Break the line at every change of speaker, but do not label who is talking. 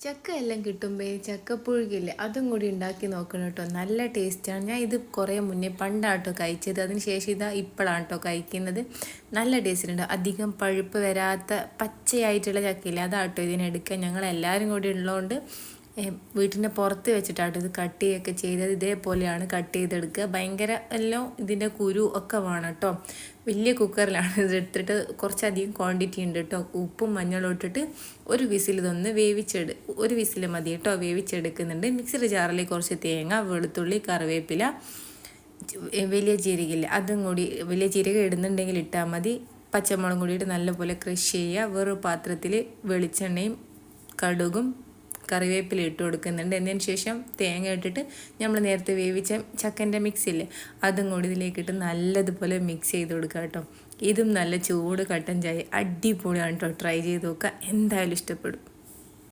ചക്ക എല്ലാം കിട്ടുമ്പോൾ ചക്കപ്പുഴുകില്ലേ അതും കൂടി ഉണ്ടാക്കി നോക്കണം കേട്ടോ. നല്ല ടേസ്റ്റാണ്. ഞാൻ ഇത് കുറേ മുന്നേ പണ്ടാട്ടോ കഴിച്ചത്. അതിന് ശേഷം ഇതാ ഇപ്പോഴാണ് കേട്ടോ കഴിക്കുന്നത്. നല്ല ടേസ്റ്റ് ഉണ്ട്. അധികം പഴുപ്പ് വരാത്ത പച്ചയായിട്ടുള്ള ചക്കയില്ലേ അതാട്ടോ ഇതിനെടുക്കുക. ഞങ്ങളെല്ലാവരും കൂടി ഉള്ളതുകൊണ്ട് വീട്ടിൻ്റെ പുറത്ത് വെച്ചിട്ടാട്ടോ ഇത് കട്ട് ചെയ്യുകയൊക്കെ ചെയ്തത്. ഇതേപോലെയാണ് കട്ട് ചെയ്തെടുക്കുക. ഭയങ്കര എല്ലാം ഇതിൻ്റെ കുരു ഒക്കെ വേണം കേട്ടോ. വലിയ കുക്കറിലാണ് ഇത് എടുത്തിട്ട് കുറച്ചധികം ക്വാണ്ടിറ്റി ഉണ്ട് കേട്ടോ. ഉപ്പും മഞ്ഞളും ഇട്ടിട്ട് ഒരു വിസിൽ ഇതൊന്ന് ഒരു വിസിൽ മതി കേട്ടോ വേവിച്ചെടുക്കുന്നുണ്ട്. മിക്സിയുടെ ജാറിലേക്ക് കുറച്ച് തേങ്ങ, വെളുത്തുള്ളി, കറിവേപ്പില, വലിയ ജീരകയില്ല അതും കൂടി വലിയ ജീരകം ഇടുന്നുണ്ടെങ്കിൽ ഇട്ടാൽ മതി. പച്ചമുളകും കൂടിയിട്ട് നല്ലപോലെ ക്രഷ് ചെയ്യുക. വേറൊരു പാത്രത്തിൽ വെളിച്ചെണ്ണയും കടുകും കറിവേപ്പില ഇട്ട് കൊടുക്കുന്നുണ്ട്. എന്നതിന് ശേഷം തേങ്ങ ഇട്ടിട്ട് നമ്മൾ നേരത്തെ വേവിച്ച ചക്കൻ്റെ മിക്സില്ലേ അതും കൂടി ഇതിലേക്കിട്ട് നല്ലതുപോലെ മിക്സ് ചെയ്ത് കൊടുക്കുക കേട്ടോ. ഇതും നല്ല ചൂട് കട്ടൻ ചായ അടിപൊളിയാണ് കേട്ടോ. ട്രൈ ചെയ്ത് നോക്കുക, എന്തായാലും ഇഷ്ടപ്പെടും.